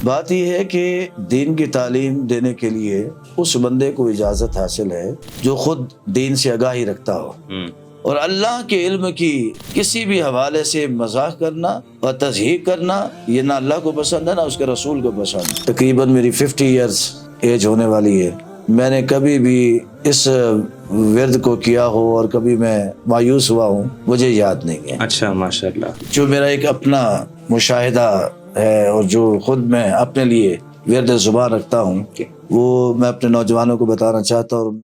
بات یہ ہے کہ دین کی تعلیم دینے کے لیے اس بندے کو اجازت حاصل ہے جو خود دین سے آگاہی رکھتا ہو، اور اللہ کے علم کی کسی بھی حوالے سے مذاق کرنا اور تضحیق کرنا یہ نہ اللہ کو پسند ہے نہ اس کے رسول کو پسند ہے۔ تقریباً میری 50 ایئرز ایج ہونے والی ہے، میں نے کبھی بھی اس ورد کو کیا ہو اور کبھی میں مایوس ہوا ہوں مجھے یاد نہیں ہے۔ اچھا، ماشاء اللہ۔ جو میرا ایک اپنا مشاہدہ ہے اور جو خود میں اپنے لیے ورد زبان رکھتا ہوں وہ میں اپنے نوجوانوں کو بتانا چاہتا ہوں۔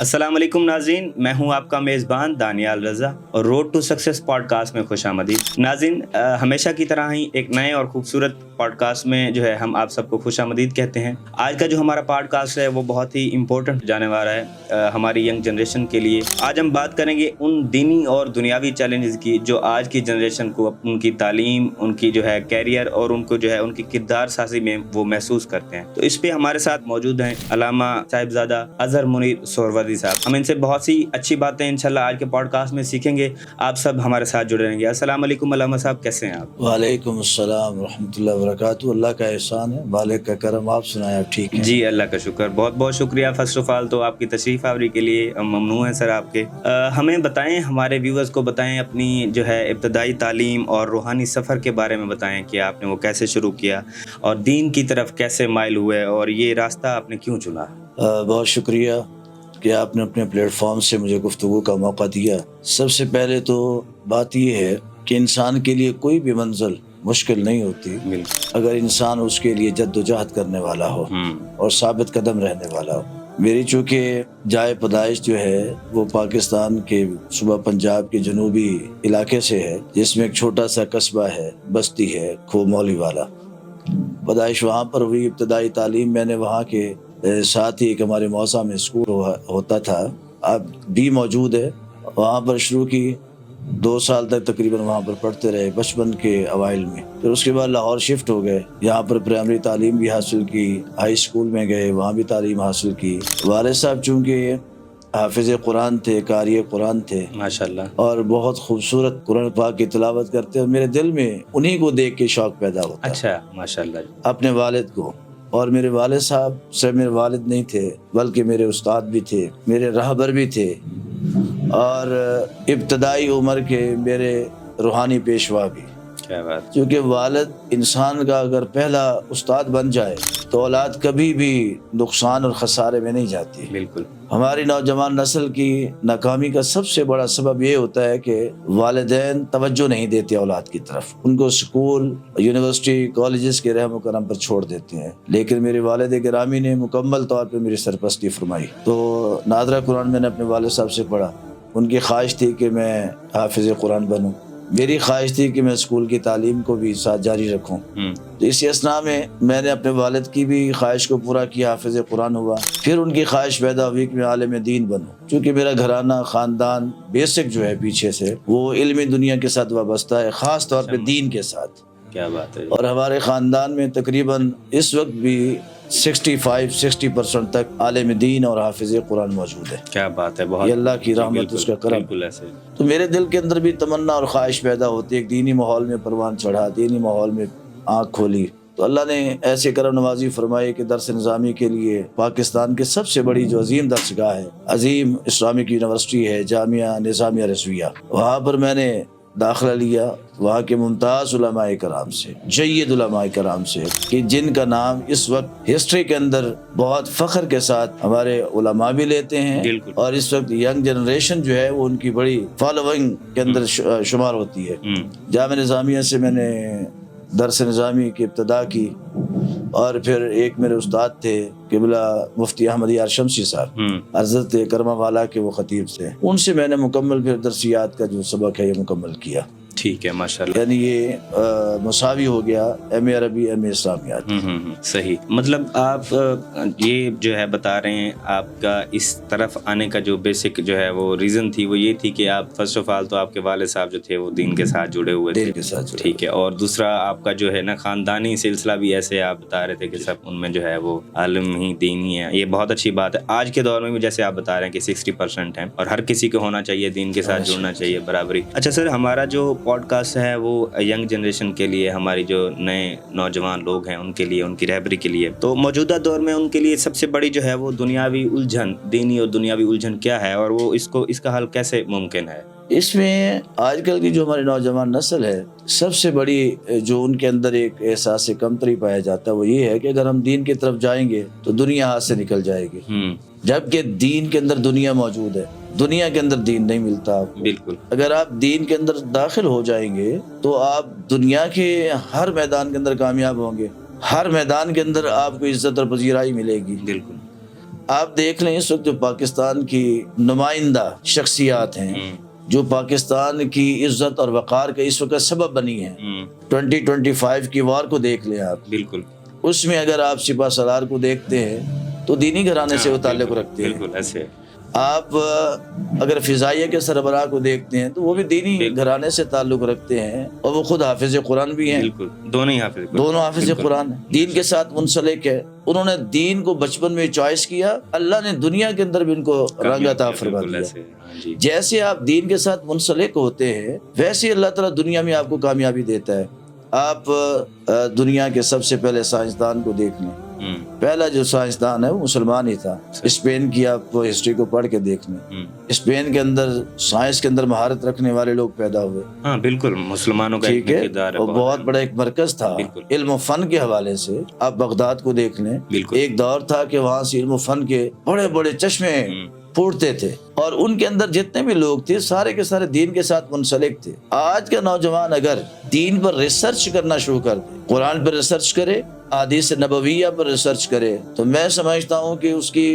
السلام علیکم ناظرین، میں ہوں آپ کا میزبان دانیال رضا اور road to success podcast میں خوش آمدید۔ ناظرین، ہمیشہ کی طرح ہی ایک نئے اور خوبصورت پوڈ کاسٹ میں جو ہے ہم آپ سب کو خوش آمدید کہتے ہیں۔ آج کا جو ہمارا پوڈ کاسٹ ہے وہ بہت ہی امپورٹنٹ جانے والا ہے ہماری ینگ جنریشن کے لیے۔ آج ہم بات کریں گے ان دینی اور دنیاوی چیلنجز کی جو آج کی جنریشن کو ان کی تعلیم، ان کی جو ہے کیریئر اور ان کو جو ہے ان کی کردار سازی میں وہ محسوس کرتے ہیں۔ تو اس پہ ہمارے ساتھ موجود ہیں علامہ صاحبزادہ اظہر منیر سہروردی صاحب۔ ہم ان سے بہت سی اچھی باتیں انشاءاللہ آج کے پوڈ کاسٹ میں سیکھیں گے۔ آپ سب ہمارے ساتھ جڑے رہیں گے۔ السلام علیکم علامہ صاحب، کیسے ہیں آپ؟ وعلیکم السلام ورحمۃ اللہ وبرکاتہ۔ اللہ کا احسان ہے، مالک کا کرم۔ آپ سنائیں، آپ ٹھیک ہیں؟ جی، اللہ کا شکر، بہت بہت شکریہ۔ فرسٹ آف آل تو آپ کی تشریف آوری کے لیے ہم ممنون ہیں سر آپ کے۔ ہمیں بتائیں، ہمارے ویورز کو بتائیں اپنی جو ہے ابتدائی تعلیم اور روحانی سفر کے بارے میں بتائیں کہ آپ نے وہ کیسے شروع کیا اور دین کی طرف کیسے مائل ہوئے اور یہ راستہ آپ نے کیوں چنا؟ بہت شکریہ کہ آپ نے اپنے پلیٹ فارم سے مجھے گفتگو کا موقع دیا۔ سب سے پہلے تو بات یہ ہے کہ انسان کے لیے کوئی بھی منزل مشکل نہیں ہوتی اگر انسان اس کے لیے جد و جہد کرنے والا ہو اور ثابت قدم رہنے والا ہو۔ میری چونکہ جائے پیدائش جو ہے وہ پاکستان کے صوبہ پنجاب کے جنوبی علاقے سے ہے، جس میں ایک چھوٹا سا قصبہ ہے، بستی ہے کھو مولی والا۔ پیدائش وہاں پر ہوئی، ابتدائی تعلیم میں نے وہاں کے ساتھ ہی ایک ہمارے موسا میں اسکول ہوتا تھا، اب بھی موجود ہے، وہاں پر شروع کی۔ 2 سال تک تقریباً وہاں پر پڑھتے رہے بچپن کے اوائل میں۔ پھر اس کے بعد لاہور شفٹ ہو گئے، یہاں پر پرائمری تعلیم بھی حاصل کی، ہائی اسکول میں گئے، وہاں بھی تعلیم حاصل کی۔ والد صاحب چونکہ حافظ قرآن تھے، قاری قرآن تھے ماشاءاللہ، اور اور بہت خوبصورت قرآن پاک کی تلاوت کرتے، اور میرے دل میں انہی کو دیکھ کے شوق پیدا ہوتا۔ اچھا، ماشاءاللہ، اپنے والد کو، اور میرے والد صاحب صرف میرے والد نہیں تھے بلکہ میرے استاد بھی تھے، میرے راہبر بھی تھے، اور ابتدائی عمر کے میرے روحانی پیشوا بھی۔ کیا بات! کیونکہ والد انسان کا اگر پہلا استاد بن جائے تو اولاد کبھی بھی نقصان اور خسارے میں نہیں جاتی۔ بالکل۔ ہماری نوجوان نسل کی ناکامی کا سب سے بڑا سبب یہ ہوتا ہے کہ والدین توجہ نہیں دیتے اولاد کی طرف، ان کو اسکول، یونیورسٹی، کالجز کے رحم و کرم پر چھوڑ دیتے ہیں۔ لیکن میرے والد گرامی نے مکمل طور پہ میری سرپرستی فرمائی۔ تو نادرہ قرآن میں نے اپنے والد صاحب سے پڑھا، ان کی خواہش تھی کہ میں حافظ قرآن بنوں، میری خواہش تھی کہ میں اسکول کی تعلیم کو بھی ساتھ جاری رکھوں۔ تو اسی اثناء میں نے اپنے والد کی بھی خواہش کو پورا کیا، حافظ قرآن ہوا۔ پھر ان کی خواہش پیدا ہوئی کہ میں عالم دین بنوں، کیونکہ میرا گھرانہ، خاندان بیسک جو ہے پیچھے سے وہ علمی دنیا کے ساتھ وابستہ ہے، خاص طور پہ دین کے ساتھ۔ کیا بات ہے! اور ہمارے خاندان میں تقریباً اس وقت بھی 65-60% تک عالم دین اور حافظ قرآن موجود ہے۔ کیا بات ہے! بہت یہ اللہ کی رحمت، اس کا کرم۔ بالکل ایسے۔ تو میرے دل کے اندر بھی تمنا اور خواہش پیدا ہوتی ہے، ایک دینی ماحول میں پروان چڑھا، دینی ماحول میں آنکھ کھولی، تو اللہ نے ایسے کرم نوازی فرمائی کہ درس نظامی کے لیے پاکستان کی سب سے بڑی جو عظیم درسگاہ ہے، عظیم اسلامک یونیورسٹی ہے، جامعہ نظامیہ رضویہ، وہاں پر میں نے داخلہ لیا، وہاں کے ممتاز علماء کرام سے، جید علماء کرام سے، کہ جن کا نام اس وقت ہسٹری کے اندر بہت فخر کے ساتھ ہمارے علماء بھی لیتے ہیں، اور اس وقت ینگ جنریشن جو ہے وہ ان کی بڑی فالوئنگ کے اندر شمار ہوتی ہے۔ جامعہ نظامیہ سے میں نے درس نظامی کی ابتدا کی، اور پھر ایک میرے استاد تھے قبلہ مفتی احمد یار شمسی صاحب، حضرت کرما والا کے وہ خطیب تھے، ان سے میں نے مکمل پھر درسیات کا جو سبق ہے یہ مکمل کیا۔ ٹھیک ہے، ماشاءاللہ، یعنی یہ مساوی ہو گیا ایم اے عربی، ایم اے اسلامیات۔ صحیح۔ مطلب آپ یہ جو ہے بتا رہے ہیں، آپ کا اس طرف آنے کا جو بیسک جو ہے وہ ریزن تھی وہ یہ تھی کہ آپ فرسٹ آف آل تو آپ کے والد صاحب جو تھے وہ دین کے ساتھ جڑے ہوئے تھے، دین کے ساتھ جڑے، ٹھیک ہے، اور دوسرا آپ کا جو ہے نا خاندانی سلسلہ بھی ایسے آپ بتا رہے تھے کہ سب ان میں جو ہے وہ عالم ہی دین ہی ہے۔ یہ بہت اچھی بات ہے۔ آج کے دور میں بھی جیسے آپ بتا رہے ہیں کہ 60% ہیں، اور ہر کسی کو ہونا چاہیے دین کے ساتھ جڑنا چاہیے، برابری۔ اچھا سر، ہمارا جو پوڈ کاسٹ ہے وہ ینگ جنریشن کے لیے، ہماری جو نئے نوجوان لوگ ہیں ان کے لیے، ان کی رہبری کے لیے. تو موجودہ دور میں ان کے لیے سب سے بڑی جو ہے وہ دنیاوی الجھن، دینی اور دنیاوی الجھن کیا ہے، اور وہ اس کا حل کیسے ممکن ہے؟ اس میں آج کل کی جو ہماری نوجوان نسل ہے، سب سے بڑی جو ان کے اندر ایک احساس کمتری پایا جاتا ہے وہ یہ ہے کہ اگر ہم دین کی طرف جائیں گے تو دنیا ہاتھ سے نکل جائے گی، جبکہ دین کے اندر دنیا موجود ہے، دنیا کے اندر دین نہیں ملتا آپ کو. بالکل. اگر آپ دین کے اندر داخل ہو جائیں گے تو آپ دنیا کے ہر میدان کے اندر کامیاب ہوں گے، ہر میدان کے اندر آپ کو عزت اور پذیرائی ملے گی. بالکل. آپ دیکھ لیں اس وقت جو پاکستان کی نمائندہ شخصیات ہیں جو پاکستان کی عزت اور وقار کا اس وقت سبب بنی ہیں، 2025 کی وار کو دیکھ لیں آپ. بالکل. اس میں اگر آپ سپہ سالار کو دیکھتے ہیں تو دینی گھرانے سے وہ تعلق رکھتے ہیں. بالکل ایسے. آپ اگر فضائیہ کے سربراہ کو دیکھتے ہیں تو وہ بھی دینی گھرانے سے تعلق رکھتے ہیں اور وہ خود حافظ قرآن بھی ہیں. بالکل. دونوں حافظ قرآن ہیں، دین کے ساتھ منسلک ہے. انہوں نے دین کو بچپن میں چوائس کیا، اللہ نے دنیا کے اندر بھی ان کو رنگ عطا فرما دیا. جیسے آپ دین کے ساتھ منسلک ہوتے ہیں ویسے اللہ تعالیٰ دنیا میں آپ کو کامیابی دیتا ہے. آپ دنیا کے سب سے پہلے سائنسدان کو دیکھ لیں. پہلا جو سائنسدان ہے وہ مسلمان ہی تھا. اسپین کی آپ ہسٹری کو پڑھ کے دیکھ لیں، اسپین کے اندر سائنس کے اندر مہارت رکھنے والے لوگ پیدا ہوئے. ہاں بالکل، مسلمانوں کا ٹھیک ہے، اور بہت بڑا ایک مرکز تھا علم و فن کے حوالے سے. آپ بغداد کو دیکھ لیں، ایک دور تھا کہ وہاں سے علم و فن کے بڑے بڑے چشمے پھوٹتے تھے اور ان کے اندر جتنے بھی لوگ تھے سارے کے سارے دین کے ساتھ منسلک تھے. آج کا نوجوان اگر دین پر ریسرچ کرنا شروع کر دے، قرآن پر ریسرچ کرے، احادیث نبویہ پر ریسرچ کرے، تو میں سمجھتا ہوں کہ اس کی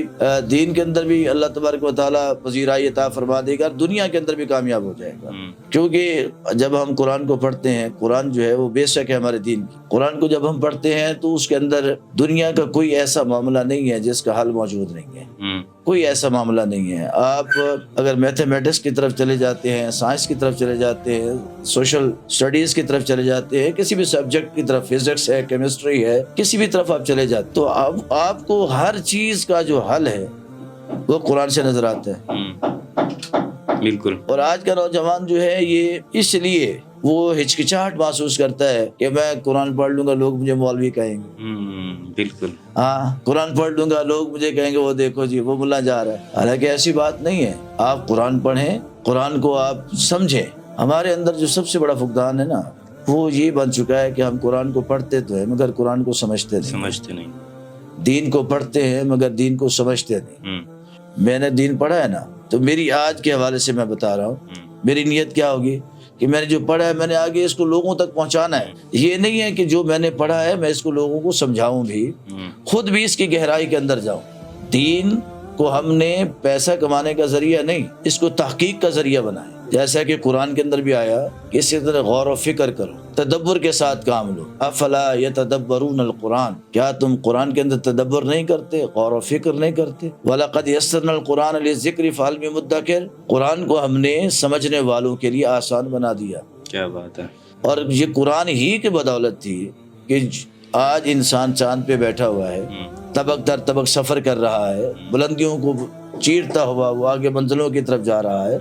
دین کے اندر بھی اللہ تبارک و تعالیٰ پذیرائی عطا فرما دے گا، دنیا کے اندر بھی کامیاب ہو جائے گا. کیونکہ جب ہم قرآن کو پڑھتے ہیں، قرآن جو ہے وہ بے شک ہے ہمارے دین کی. قرآن کو جب ہم پڑھتے ہیں تو اس کے اندر دنیا کا کوئی ایسا معاملہ نہیں ہے جس کا حل موجود نہیں ہے، کوئی ایسا معاملہ نہیں ہے. آپ اگر میتھمیٹکس کی طرف چلے جاتے ہیں، سائنس کی طرف چلے جاتے ہیں، سوشل اسٹڈیز کی طرف چلے جاتے ہیں، کسی بھی سبجیکٹ کی طرف، فزکس ہے، کیمسٹری ہے، کسی بھی طرف آپ چلے جاتے تو آپ کو ہر چیز کا جو حل ہے وہ قرآن سے نظر آتا ہے. بالکل. اور آج کا نوجوان جو ہے یہ اس لیے وہ ہچکچاہٹ محسوس کرتا ہے کہ میں قرآن پڑھ لوں گا لوگ مجھے مولوی کہیں گے. بالکل. ہاں، قرآن پڑھ لوں گا لوگ مجھے کہیں گے وہ دیکھو جی وہ ملا جا رہا ہے. حالانکہ ایسی بات نہیں ہے. آپ قرآن پڑھیں، قرآن کو آپ سمجھیں. ہمارے اندر جو سب سے بڑا فقدان ہے نا وہ یہ بن چکا ہے کہ ہم قرآن کو پڑھتے تو ہیں مگر قرآن کو سمجھتے نہیں. دین کو پڑھتے ہیں مگر دین کو سمجھتے نہیں. میں نے دین پڑھا ہے نا تو میری آج کے حوالے سے میں بتا رہا ہوں میری نیت کیا ہوگی کہ میں نے جو پڑھا ہے میں نے آگے اس کو لوگوں تک پہنچانا ہے. یہ نہیں ہے کہ جو میں نے پڑھا ہے میں اس کو لوگوں کو سمجھاؤں بھی، خود بھی اس کی گہرائی کے اندر جاؤں. دین کو ہم نے پیسہ کمانے کا ذریعہ نہیں، اس کو تحقیق کا ذریعہ بنائے. جیسا کہ قرآن کے اندر بھی آیا کہ اسی طرح غور و فکر کرو، تدبر کے ساتھ کام لو. افلا یتدبرون القرآن، کیا تم قرآن کے اندر تدبر نہیں کرتے، غور و فکر نہیں کرتے؟ وَلَقَدْ يَسَّرْنَا الْقُرْآنَ لِلذِّكْرِ فَهَلْ مِن مُدَّكِرٍ، قرآن کو ہم نے سمجھنے والوں کے لیے آسان بنا دیا. کیا بات ہے. اور یہ قرآن ہی کی بدولت تھی کہ آج انسان چاند پہ بیٹھا ہوا ہے، طبق در طبق سفر کر رہا ہے، بلندیوں کو چیرتا ہوا وہ آگے منزلوں کی طرف جا رہا ہے.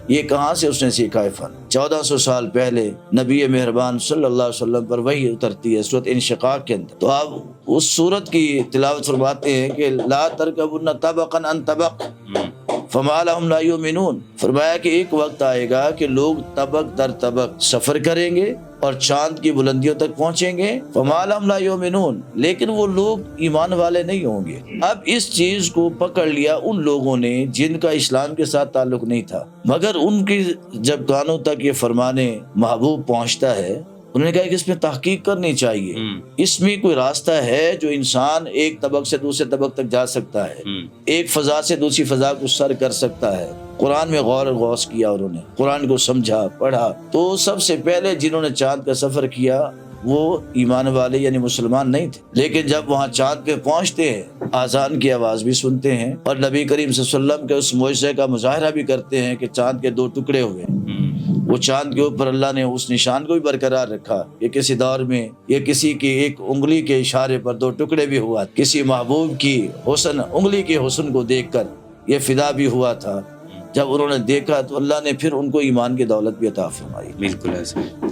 یہ کہاں سے اس نے سیکھا ہے فن؟ 1400 سال پہلے نبی مہربان صلی اللہ علیہ وسلم پر وحی اترتی ہے سورۃ انشقاق کے اندر. تو آپ اس سورت کی تلاوت فرماتے ہیں کہ لا ترکبن طبقا عن طبق فما لهم لا یؤمنون. فرمایا کہ ایک وقت آئے گا کہ لوگ طبق در طبق سفر کریں گے اور چاند کی بلندیوں تک پہنچیں گے، فما لهم لا یؤمنون، لیکن وہ لوگ ایمان والے نہیں ہوں گے. اب اس چیز کو پکڑ لیا ان لوگوں نے جن کا اسلام کے ساتھ تعلق نہیں تھا، مگر ان کی جب کانوں تک یہ فرمانے محبوب پہنچتا ہے انہوں نے کہا کہ اس میں تحقیق کرنی چاہیے، اس میں کوئی راستہ ہے جو انسان ایک طبق سے دوسرے طبق تک جا سکتا ہے، ایک فضا سے دوسری فضا کو سر کر سکتا ہے. قرآن میں غور و غوص کیا، انہوں نے قرآن کو سمجھا پڑھا. تو سب سے پہلے جنہوں نے چاند کا سفر کیا وہ ایمان والے یعنی مسلمان نہیں تھے، لیکن جب وہاں چاند پہ پہنچتے ہیں آذان کی آواز بھی سنتے ہیں اور نبی کریم صلی اللہ علیہ وسلم کے اس معجزے کا مظاہرہ بھی کرتے ہیں کہ چاند کے 2 ٹکڑے ہوئے. وہ چاند کے اوپر اللہ نے اس نشان کو بھی برقرار رکھا کہ کسی دور میں یہ کسی کی ایک انگلی کے اشارے پر 2 ٹکڑے بھی ہوا، کسی محبوب کی حسن انگلی کے حسن کو دیکھ کر یہ فدا بھی ہوا تھا. جب انہوں نے دیکھا تو اللہ نے پھر ان کو ایمان کی دولت بھی عطا فرمائی. بالکل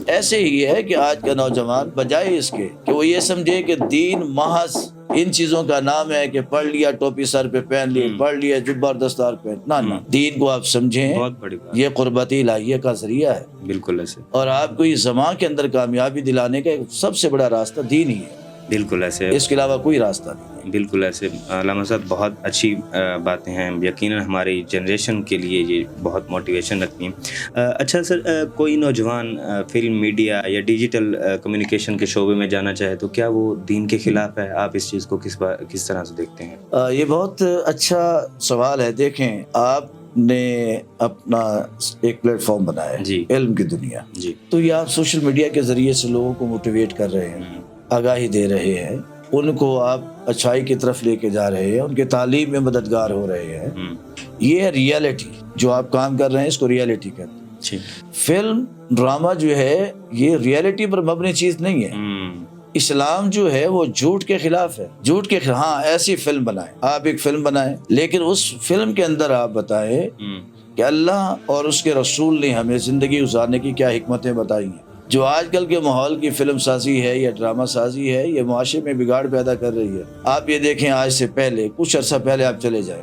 ایسے ہی ہے کہ آج کا نوجوان بجائے اس کے کہ وہ یہ سمجھے کہ دین محض ان چیزوں کا نام ہے کہ پڑھ لیا ٹوپی سر پہ پہن لی, پڑھ لیا جبہ اور دستار پہن, نہ دین کو آپ سمجھیں بہت بڑی بات, یہ قربت الہیہ کا ذریعہ ہے. بالکل ایسے, اور آپ کو اس زمان کے اندر کامیابی دلانے کا سب سے بڑا راستہ دین ہی ہے. بالکل ایسے, اس کے علاوہ کوئی راستہ نہیں ہے. بالکل ایسے. علامہ صاحب بہت اچھی باتیں ہیں, یقیناً ہماری جنریشن کے لیے یہ بہت موٹیویشن رکھتی ہیں. اچھا سر, کوئی نوجوان فلم, میڈیا یا ڈیجیٹل کمیونیکیشن کے شعبے میں جانا چاہے تو کیا وہ دین کے خلاف ہے؟ آپ اس چیز کو کس طرح سے دیکھتے ہیں؟ یہ بہت اچھا سوال ہے. دیکھیں, آپ نے اپنا ایک پلیٹ فارم بنایا ہے جی, علم کی دنیا, جی, تو یہ آپ سوشل میڈیا کے ذریعے سے لوگوں کو موٹیویٹ کر رہے ہیں, آگاہی دے رہے ہیں, ان کو آپ اچھائی کی طرف لے کے جا رہے ہیں, ان کے تعلیم میں مددگار ہو رہے ہیں. یہ ہے ریالٹی. جو آپ کام کر رہے ہیں اس کو ریالٹی کہتے ہیں. فلم ڈرامہ جو ہے یہ ریالٹی پر مبنی چیز نہیں ہے. اسلام جو ہے وہ جھوٹ کے خلاف ہے. جھوٹ کے خلاف, ہاں ایسی فلم بنائیں, آپ ایک فلم بنائیں, لیکن اس فلم کے اندر آپ بتائیں کہ اللہ اور اس کے رسول نے ہمیں زندگی گزارنے کی کیا حکمتیں بتائی ہیں. جو آج کل کے ماحول کی فلم سازی ہے یا ڈرامہ سازی ہے, یہ معاشرے میں بگاڑ پیدا کر رہی ہے. آپ یہ دیکھیں, آج سے پہلے کچھ عرصہ پہلے آپ چلے جائیں,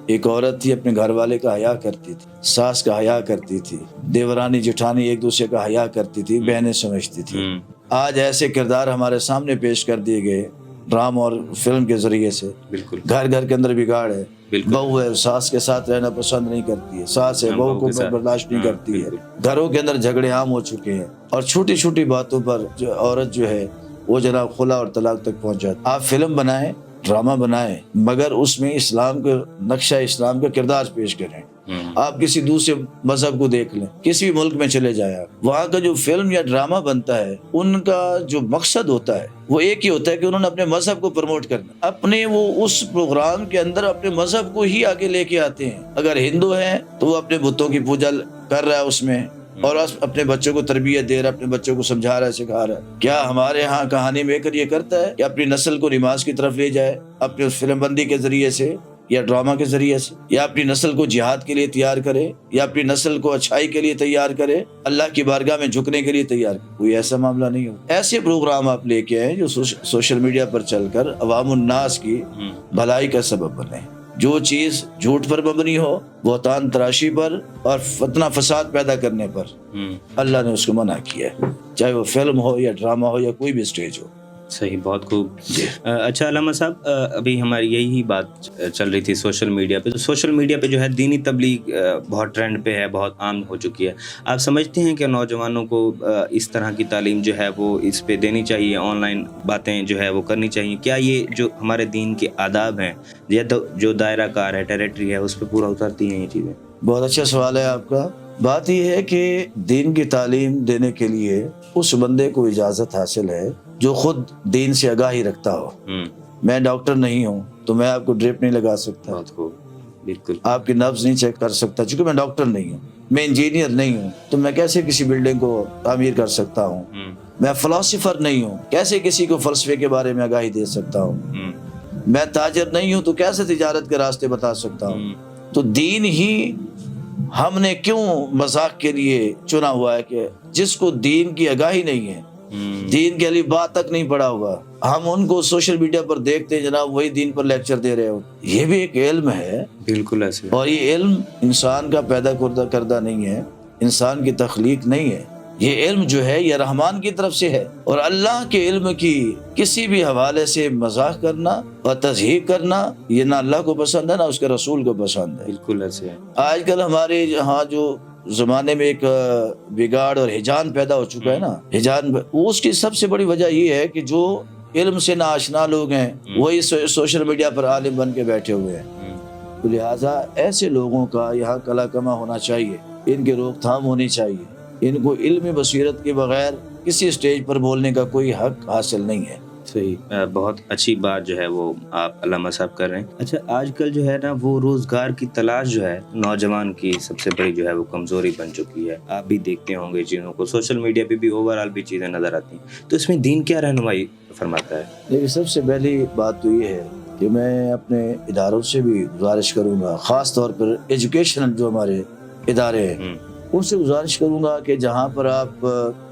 ایک عورت تھی اپنے گھر والے کا حیا کرتی تھی, ساس کا حیا کرتی تھی, دیورانی جٹھانی ایک دوسرے کا حیا کرتی تھی, بہنیں سمجھتی تھی. آج ایسے کردار ہمارے سامنے پیش کر دیے گئے ڈرامہ اور فلم کے ذریعے سے. بالکل, گھر گھر کے اندر بگاڑ ہے. بہو ہے, ساس کے ساتھ رہنا پسند نہیں کرتی ہے, ساس ہے بہو کو برداشت نہیں کرتی ہے. گھروں کے اندر جھگڑے عام ہو چکے ہیں, اور چھوٹی چھوٹی باتوں پر جو عورت جو ہے وہ جناب خلا اور طلاق تک پہنچ جاتی. آپ فلم بنائیں, ڈرامہ بنائیں, مگر اس میں اسلام کا نقشہ, اسلام کا کردار پیش کریں. آپ کسی دوسرے مذہب کو دیکھ لیں, کسی بھی ملک میں چلے جائیں آپ, وہاں کا جو فلم یا ڈرامہ بنتا ہے ان کا جو مقصد ہوتا ہے وہ ایک ہی ہوتا ہے کہ انہوں نے اپنے مذہب کو پروموٹ کرنا. اپنے وہ اس پروگرام کے اندر اپنے مذہب کو ہی آگے لے کے آتے ہیں. اگر ہندو ہیں تو وہ اپنے بتوں کی پوجا کر رہا ہے اس میں, اور اپنے بچوں کو تربیت دے رہا ہے, اپنے بچوں کو سمجھا رہا ہے, سکھا رہا ہے. کیا ہمارے ہاں کہانی میکر یہ کرتا ہے کہ اپنی نسل کو نماز کی طرف لے جائے اپنے فلم بندی کے ذریعے سے یا ڈرامہ کے ذریعے سے, یا اپنی نسل کو جہاد کے لیے تیار کرے, یا اپنی نسل کو اچھائی کے لیے تیار کرے, اللہ کی بارگاہ میں جھکنے کے لیے تیار کرے؟ کوئی ایسا معاملہ نہیں ہو. ایسے پروگرام آپ لے کے آئیں جو سوشل میڈیا پر چل کر عوام الناس کی بھلائی کا سبب بنے. جو چیز جھوٹ پر مبنی ہو, بہتان تراشی پر اور فتنہ فساد پیدا کرنے پر, اللہ نے اس کو منع کیا ہے, چاہے وہ فلم ہو یا ڈرامہ ہو یا کوئی بھی اسٹیج ہو. صحیح, بہت خوب. اچھا علامہ صاحب, ابھی ہماری یہی بات چل رہی تھی سوشل میڈیا پہ. تو سوشل میڈیا پہ جو ہے دینی تبلیغ بہت ٹرینڈ پہ ہے, بہت عام ہو چکی ہے. آپ سمجھتے ہیں کہ نوجوانوں کو اس طرح کی تعلیم جو ہے وہ اس پہ دینی چاہیے, آن لائن باتیں جو ہے وہ کرنی چاہیے؟ کیا یہ جو ہمارے دین کے آداب ہیں, جو دائرہ کار ہے, ٹیریٹری ہے, اس پہ پورا اترتی ہیں یہ چیزیں؟ بہت اچھا سوال ہے آپ کا. بات یہ ہے کہ دین کی تعلیم دینے کے لیے اس بندے کو اجازت حاصل ہے جو خود دین سے آگاہی رکھتا ہو. میں ڈاکٹر نہیں ہوں تو میں آپ کو ڈرپ نہیں لگا سکتا. بہت خوب, بالکل. آپ کی نبض نہیں چیک کر سکتا, چونکہ میں ڈاکٹر نہیں ہوں. میں انجینئر نہیں ہوں تو میں کیسے کسی بلڈنگ کو تعمیر کر سکتا ہوں. میں فلاسفر نہیں ہوں, کیسے کسی کو فلسفے کے بارے میں آگاہی دے سکتا ہوں. میں تاجر نہیں ہوں تو کیسے تجارت کے راستے بتا سکتا ہوں. تو دین ہی ہم نے کیوں مذاق کے لیے چنا ہوا ہے کہ جس کو دین کی آگاہی نہیں ہے, دین کے لیے بات تک نہیں پڑا ہوا, ہم ان کو سوشل میڈیا پر دیکھتے ہیں جناب وہی دین پر لیکچر دے رہے ہو. یہ بھی ایک علم ہے. بالکل ایسے. اور یہ علم انسان کا پیدا کردہ نہیں ہے, انسان کی تخلیق نہیں ہے. یہ علم جو ہے یہ رحمان کی طرف سے ہے, اور اللہ کے علم کی کسی بھی حوالے سے مذاق کرنا اور تضحیق کرنا یہ نہ اللہ کو پسند ہے نہ اس کے رسول کو پسند ہے. بالکل ایسے. آج کل ہمارے یہاں جو زمانے میں ایک بگاڑ اور ہجان پیدا ہو چکا ہے نا, ہجان, اس کی سب سے بڑی وجہ یہ ہے کہ جو علم سے ناآشنا لوگ ہیں وہی سوشل میڈیا پر عالم بن کے بیٹھے ہوئے ہیں. تو لہٰذا ایسے لوگوں کا یہاں کلا کما ہونا چاہیے, ان کی روک تھام ہونی چاہیے. ان کو علم بصیرت کے بغیر کسی اسٹیج پر بولنے کا کوئی حق حاصل نہیں ہے. صحیح, بہت اچھی بات جو ہے وہ آپ علامہ صاحب کر رہے ہیں. اچھا, آج کل جو ہے نا وہ روزگار کی تلاش جو ہے نوجوان کی سب سے بڑی جو ہے وہ کمزوری بن چکی ہے. آپ بھی دیکھتے ہوں گے چیزوں کو, سوشل میڈیا پہ بھی اوور آل بھی چیزیں نظر آتی ہیں. تو اس میں دین کیا رہنمائی فرماتا ہے؟ لیکن سب سے پہلی بات تو یہ ہے کہ میں اپنے اداروں سے بھی گزارش کروں گا، خاص طور پر ایجوکیشن جو ہمارے ادارے ہیں ان سے گزارش کروں گا کہ جہاں پر آپ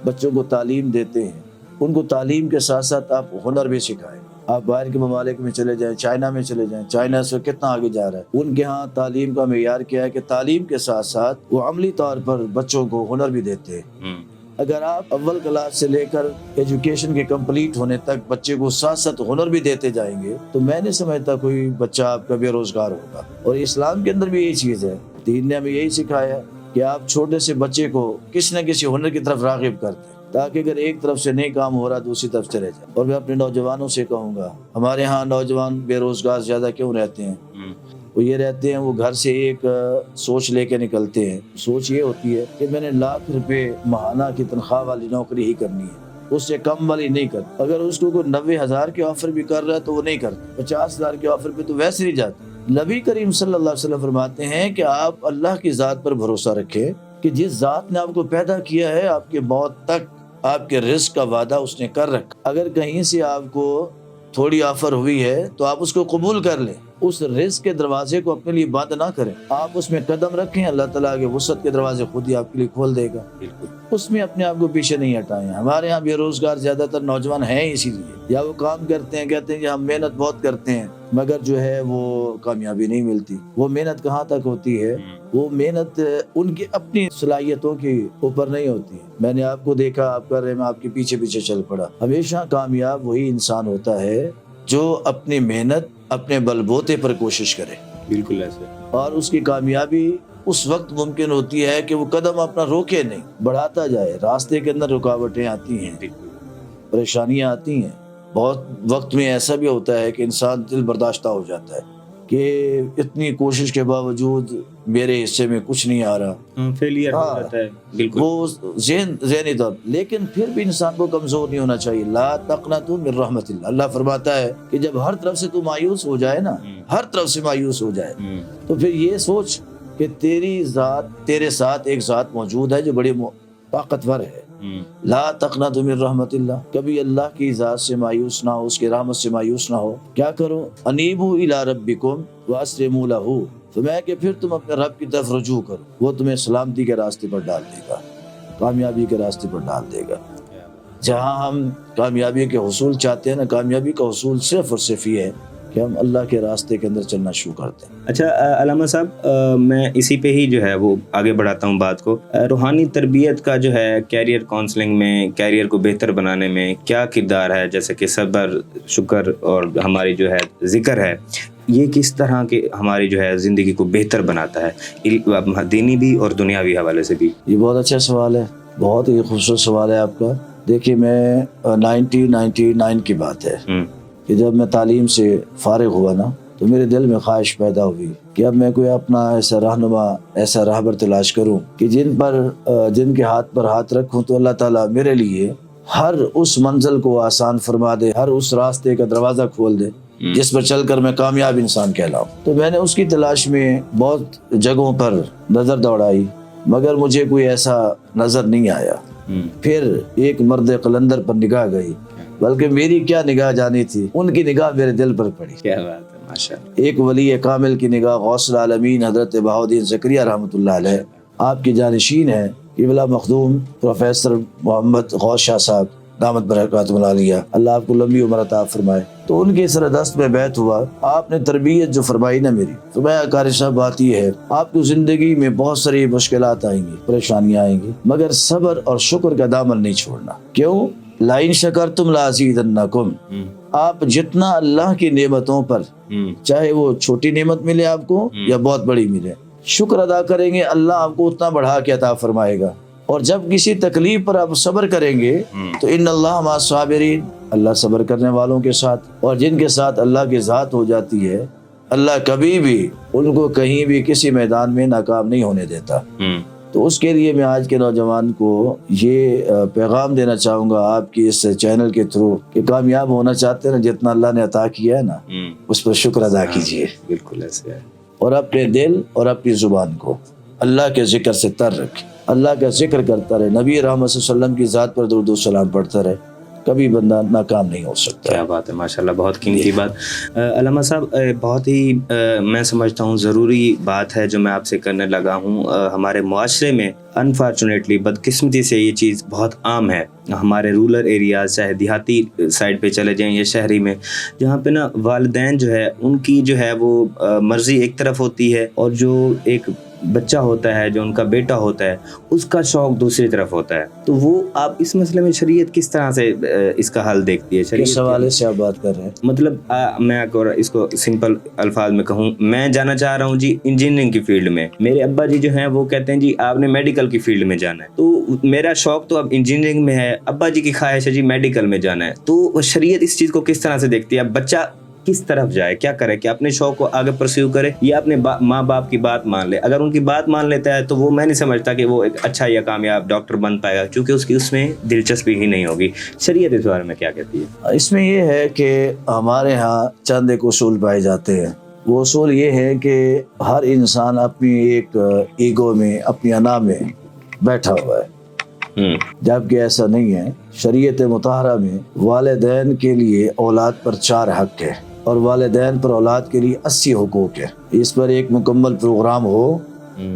بچوں کو تعلیم دیتے ہیں ان کو تعلیم کے ساتھ ساتھ آپ ہنر بھی سکھائیں۔ آپ باہر کے ممالک میں چلے جائیں، چائنا میں چلے جائیں، چائنا سے کتنا آگے جا رہا ہے، ان کے ہاں تعلیم کا معیار کیا ہے کہ تعلیم کے ساتھ ساتھ وہ عملی طور پر بچوں کو ہنر بھی دیتے ہیں۔ اگر آپ اول کلاس سے لے کر ایجوکیشن کے کمپلیٹ ہونے تک بچے کو ساتھ ساتھ ہنر بھی دیتے جائیں گے تو میں نہیں سمجھتا کوئی بچہ آپ کا بے روزگار ہوگا۔ اور اسلام کے اندر بھی یہی چیز ہے، دین نے ہمیں یہی سکھایا کہ آپ چھوٹے سے بچے کو کسی نہ کسی ہنر کی طرف راغب کرتے ہیں تاکہ اگر ایک طرف سے نہیں کام ہو رہا دوسری طرف چلے جائے۔ اور میں اپنے نوجوانوں سے کہوں گا، ہمارے ہاں نوجوان بے روزگار زیادہ کیوں رہتے ہیں؟ وہ یہ رہتے ہیں، وہ گھر سے ایک سوچ لے کے نکلتے ہیں، سوچ یہ ہوتی ہے کہ میں نے ₹1,00,000 ماہانہ کی تنخواہ والی نوکری ہی کرنی ہے، اس سے کم والی نہیں کرتا۔ اگر اس کو کوئی 90,000 کے آفر بھی کر رہا ہے تو وہ نہیں کرتا، 50,000 کے آفر پہ تو ویسے نہیں جاتا۔ نبی کریم صلی اللہ علیہ وسلم فرماتے ہیں کہ آپ اللہ کی ذات پر بھروسہ رکھیں کہ جس ذات نے آپ کو پیدا کیا ہے آپ کے موت تک آپ کے رزق کا وعدہ اس نے کر رکھا۔ اگر کہیں سے آپ کو تھوڑی آفر ہوئی ہے تو آپ اس کو قبول کر لیں، اس رزق کے دروازے کو اپنے لیے بند نہ کریں، آپ اس میں قدم رکھیں، اللہ تعالیٰ کے وسعت کے دروازے خود ہی آپ کے لیے کھول دے گا۔ اس میں اپنے آپ کو پیچھے نہیں ہٹائیں۔ ہمارے یہاں بے روزگار زیادہ تر نوجوان ہیں اسی لیے، یا وہ کام کرتے ہیں، کہتے ہیں کہ ہم محنت بہت کرتے ہیں مگر جو ہے وہ کامیابی نہیں ملتی۔ وہ محنت کہاں تک ہوتی ہے؟ وہ محنت ان کی اپنی صلاحیتوں کے اوپر نہیں ہوتی۔ میں نے آپ کو دیکھا، آپ کر رہے، میں آپ کے پیچھے پیچھے چل پڑا۔ ہمیشہ کامیاب وہی انسان ہوتا ہے جو اپنی محنت اپنے بل بوتے پر کوشش کرے۔ بالکل ایسے۔ اور اس کی کامیابی اس وقت ممکن ہوتی ہے کہ وہ قدم اپنا روکے نہیں، بڑھاتا جائے۔ راستے کے اندر رکاوٹیں آتی ہیں، پریشانیاں آتی ہیں، بہت وقت میں ایسا بھی ہوتا ہے کہ انسان دل برداشتہ ہو جاتا ہے کہ اتنی کوشش کے باوجود میرے حصے میں کچھ نہیں آ رہا، فیلئر ہو جاتا ہے۔ بالکل وہ ذہنی طور، لیکن پھر بھی انسان کو کمزور نہیں ہونا چاہیے۔ لا تقنطوا من رحمت اللہ، اللہ فرماتا ہے کہ جب ہر طرف سے تو مایوس ہو جائے نا، ہر طرف سے مایوس ہو جائے تو پھر یہ سوچ کہ تیرے ساتھ ایک ذات موجود ہے جو بڑی طاقتور ہے۔ لا تقنطوا من رحمت اللہ، کبھی اللہ کی ذات سے مایوس نہ ہو، اس کی رحمت سے مایوس نہ ہو۔ کیا کرو؟ انیبوا الی ربکم واسلموا لہ، فرمایا کہ پھر تم اپنے رب کی طرف رجوع کرو، وہ تمہیں سلامتی کے راستے پر ڈال دے گا، کامیابی کے راستے پر ڈال دے گا۔ جہاں ہم کامیابی کے حصول چاہتے ہیں نا، کامیابی کا حصول صرف اور صرف یہ ہے کہ ہم اللہ کے راستے کے اندر چلنا شروع کرتے ہیں۔ اچھا علامہ صاحب، میں اسی پہ ہی جو ہے وہ آگے بڑھاتا ہوں بات کو۔ روحانی تربیت کا جو ہے کیریئر کاؤنسلنگ میں، کیریئر کو بہتر بنانے میں کیا کردار ہے؟ جیسے کہ صبر، شکر اور ہماری جو ہے ذکر ہے، یہ کس طرح کے ہماری جو ہے زندگی کو بہتر بناتا ہے، دینی بھی اور دنیاوی حوالے سے بھی؟ یہ بہت اچھا سوال ہے، بہت ہی خوبصورت سوال ہے آپ کا۔ دیکھیے، میں 1999 کی بات ہے کہ جب میں تعلیم سے فارغ ہوا نا تو میرے دل میں خواہش پیدا ہوئی کہ اب میں کوئی اپنا ایسا رہنما، ایسا راہبر تلاش کروں کہ جن کے ہاتھ پر ہاتھ رکھوں تو اللہ تعالیٰ میرے لیے ہر اس منزل کو آسان فرما دے، ہر اس راستے کا دروازہ کھول دے جس پر چل کر میں کامیاب انسان کہلاؤں۔ تو میں نے اس کی تلاش میں بہت جگہوں پر نظر دوڑائی مگر مجھے کوئی ایسا نظر نہیں آیا۔ پھر ایک مرد قلندر پر نگاہ گئی، بلکہ میری کیا نگاہ جانی تھی، ان کی نگاہ میرے دل پر پڑی۔ کیا بات ہے، ماشاءاللہ۔ ایک ولی کامل کی نگاہ غوث العالمین حضرت بہاؤالدین زکریہ رحمۃ اللہ علیہ، آپ کے جانشین ہیں قبلہ مخدوم پروفیسر محمد غوث شاہ صاحب دامت برکاتہم العالیہ، اللہ آپ کو لمبی عمر عطا فرمائے۔ تو ان کے سردست میں بیعت ہوا، آپ نے تربیت جو فرمائی نا میری، فرمایا قاری صاحب بات یہ ہے، آپ کو زندگی میں بہت ساری مشکلات آئیں گی، پریشانیاں آئیں گی، مگر صبر اور شکر کا دامن نہیں چھوڑنا۔ کیوں؟ لَإِن شَكَرْتُمْ لَأَزِيدَنَّكُمْ، آپ جتنا اللہ کی نعمتوں پر، چاہے وہ چھوٹی نعمت ملے آپ کو یا بہت بڑی ملے، شکر ادا کریں گے، اللہ آپ کو اتنا بڑھا کے عطا فرمائے گا۔ اور جب کسی تکلیف پر آپ صبر کریں گے تو ان اللہ مع الصابرین، اللہ صبر کرنے والوں کے ساتھ، اور جن کے ساتھ اللہ کی ذات ہو جاتی ہے اللہ کبھی بھی ان کو کہیں بھی کسی میدان میں ناکام نہیں ہونے دیتا۔ تو اس کے لیے میں آج کے نوجوان کو یہ پیغام دینا چاہوں گا آپ کی اس چینل کے تھرو کہ کامیاب ہونا چاہتے ہیں نا، جتنا اللہ نے عطا کیا ہے نا اس پر شکر ادا کیجیے۔ بالکل ایسے ہے۔ اور اپنے دل اور اپنی زبان کو اللہ کے ذکر سے تر رکھیں، اللہ کا ذکر کرتا رہے، نبی رحمت صلی اللہ علیہ وسلم کی ذات پر درود و سلام پڑھتا رہے، کبھی بندہ ناکام نہیں ہو سکتا. کیا بات ہے، ماشاءاللہ، بہت قیمتی بات. علامہ صاحب، بہت ہی میں سمجھتا ہوں ضروری بات ہے جو میں آپ سے کرنے لگا ہوں. ہمارے معاشرے میں انفارچونیٹلی، بدقسمتی سے یہ چیز بہت عام ہے. ہمارے رورل ایریاز، چاہے دیہاتی سائڈ پہ چلے جائیں یا شہری میں، جہاں پہ نا والدین جو ہے ان کی جو ہے وہ مرضی ایک طرف ہوتی ہے، اور جو ایک بچہ ہوتا ہے، جو ان کا بیٹا ہوتا ہے، اس کا شوق دوسری طرف ہوتا ہے. تو وہ آپ اس مسئلے میں شریعت کس طرح سے اس کا حل دیکھتی ہے؟ کس حوالے سے آپ بات کر رہے ہیں؟ مطلب میں اس کو سمپل الفاظ میں کہوں، میں جانا چاہ رہا ہوں جی انجینئرنگ کی فیلڈ میں. میرے ابا جی جو ہیں وہ کہتے ہیں جی آپ نے میڈیکل کی فیلڈ میں جانا ہے. تو میرا شوق تو اب انجینئرنگ میں ہے، ابا جی کی خواہش ہے جی میڈیکل میں جانا ہے. تو شریعت اس چیز کو کس طرح سے دیکھتی ہے؟ اب بچہ کس طرف جائے، کیا کرے، کہ اپنے شوق کو آگے پرسیو کرے یا اپنے ماں باپ کی بات مان لے؟ اگر ان کی بات مان لیتا ہے تو وہ میں نہیں سمجھتا کہ وہ ایک اچھا یا کامیاب ڈاکٹر بن پائے گا، کیونکہ اس میں دلچسپی ہی نہیں ہوگی. شریعت اس بارے میں کیا کہتی ہے؟ اس میں یہ ہے کہ ہمارے ہاں چند ایک اصول پائے جاتے ہیں. وہ اصول یہ ہے کہ ہر انسان اپنی ایک ایگو میں، اپنی انا میں بیٹھا ہوا ہے، جبکہ ایسا نہیں ہے. شریعت مطہرہ میں والدین کے لیے اولاد پر 4 حق ہے، اور والدین پر اولاد کے لیے 80 حقوق ہے. اس پر ایک مکمل پروگرام ہو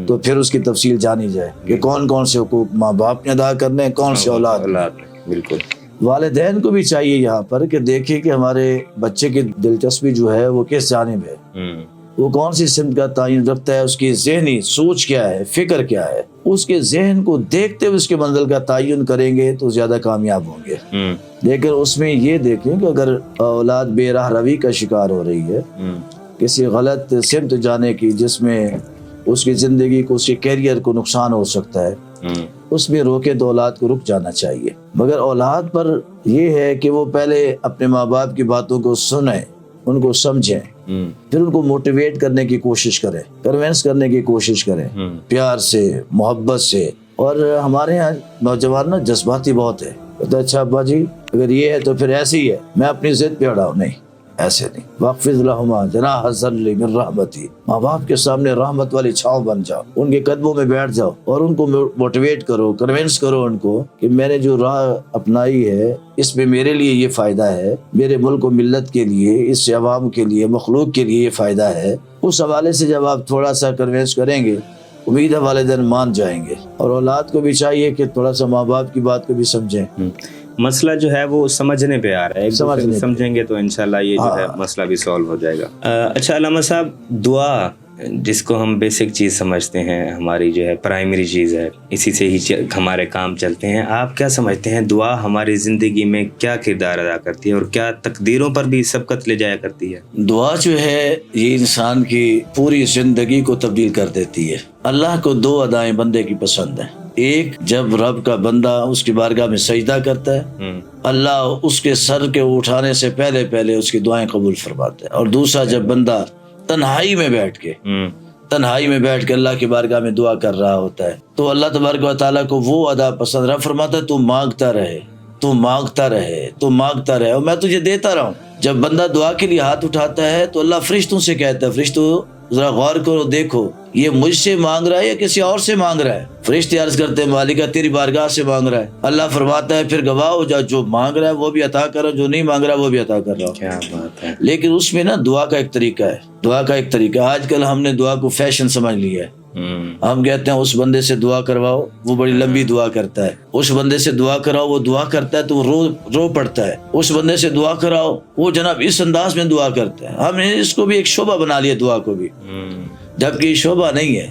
تو پھر اس کی تفصیل جانی جائے کہ کون کون سے حقوق ماں باپ نے ادا کرنے ہیں، کون سے اولاد. بالکل. والدین کو بھی چاہیے یہاں پر کہ دیکھیں کہ ہمارے بچے کی دلچسپی جو ہے وہ کس جانب ہے، وہ کون سی سمت کا تعین رکھتا ہے، اس کی ذہنی سوچ کیا ہے، فکر کیا ہے. اس کے ذہن کو دیکھتے ہوئے اس کے منزل کا تعین کریں گے تو زیادہ کامیاب ہوں گے. لیکن اس میں یہ دیکھیں کہ اگر اولاد بے راہ روی کا شکار ہو رہی ہے، کسی غلط سمت جانے کی جس میں اس کی زندگی کو، اس کے کیریئر کو نقصان ہو سکتا ہے، اس میں روکے تو اولاد کو رک جانا چاہیے. مگر اولاد پر یہ ہے کہ وہ پہلے اپنے ماں باپ کی باتوں کو سنیں، ان کو سمجھیں، پھر ان کو موٹیویٹ کرنے کی کوشش کریں، کنونس کرنے کی کوشش کریں، پیار سے، محبت سے. اور ہمارے یہاں نوجوان نا جذباتی بہت ہے. کہتا ہے اچھا ابا جی اگر یہ ہے تو پھر ایسے ہی ہے، میں اپنی ضد پہ اڑا ہوں. نہیں، ایسے نہیں. واخفض لہما جناح الذل من رحمتی، ماں باپ کے سامنے رحمت والی چھاؤں بن جاؤ، ان کے قدموں میں بیٹھ جاؤ اور ان کو موٹیویٹ کرو، کنونس کرو ان کو کہ میں نے جو راہ اپنائی ہے اس میں میرے لیے یہ فائدہ ہے، میرے ملک و ملت کے لیے، اس عوام کے لیے، مخلوق کے لیے یہ فائدہ ہے. اس حوالے سے جب آپ تھوڑا سا کنونس کریں گے، امید ہے والدین مان جائیں گے. اور اولاد کو بھی چاہیے کہ تھوڑا سا ماں باپ کی بات کو بھی سمجھیں. مسئلہ جو ہے وہ سمجھنے پہ آ رہا ہے، سمجھیں گے تو انشاءاللہ یہ جو ہے مسئلہ بھی سالو ہو جائے گا. اچھا علامہ صاحب، دعا جس کو ہم بیسک چیز سمجھتے ہیں، ہماری جو ہے پرائمری چیز ہے، اسی سے ہی ہمارے کام چلتے ہیں. آپ کیا سمجھتے ہیں دعا ہماری زندگی میں کیا کردار ادا کرتی ہے، اور کیا تقدیروں پر بھی سبقت لے جایا کرتی ہے؟ دعا جو ہے یہ انسان کی پوری زندگی کو تبدیل کر دیتی ہے. اللہ کو 2 ادائیں بندے کی پسند ہیں. ایک، جب رب کا بندہ اس کی بارگاہ میں سجدہ کرتا ہے، اللہ اس کے سر کے اٹھانے سے پہلے اس کی دعائیں قبول فرماتا ہے. اور دوسرا، جب بندہ تنہائی میں بیٹھ کے اللہ کی بارگاہ میں دعا کر رہا ہوتا ہے تو اللہ تبارک و تعالیٰ کو وہ ادا پسند. رب فرماتا ہے تو مانگتا رہے اور میں تجھے دیتا رہا ہوں. جب بندہ دعا کے لیے ہاتھ اٹھاتا ہے تو اللہ فرشتوں سے کہتا ہے، فرشتوں ذرا غور کرو، دیکھو یہ مجھ سے مانگ رہا ہے یا کسی اور سے مانگ رہا ہے. فرشتے عرض کرتے ہیں مالکہ تیری بارگاہ سے مانگ رہا ہے. اللہ فرماتا ہے پھر گواہ ہو جا، جو مانگ رہا ہے وہ بھی عطا کر رہا ہوں، جو نہیں مانگ رہا وہ بھی عطا کر رہا ہوں. کیا بات ہے. لیکن اس میں نا دعا کا ایک طریقہ ہے. آج کل ہم نے دعا کو فیشن سمجھ لیا ہے. ہم کہتے ہیں اس بندے سے دعا کرواؤ، وہ بڑی لمبی دعا کرتا ہے. اس بندے سے دعا کراؤ، وہ دعا کرتا ہے تو وہ رو پڑتا ہے. اس بندے سے دعا کراؤ، وہ جناب اس انداز میں دعا کرتا ہے. ہم نے اس کو بھی ایک شعبہ بنا لیا دعا کو بھی، جبکہ یہ شعبہ نہیں ہے.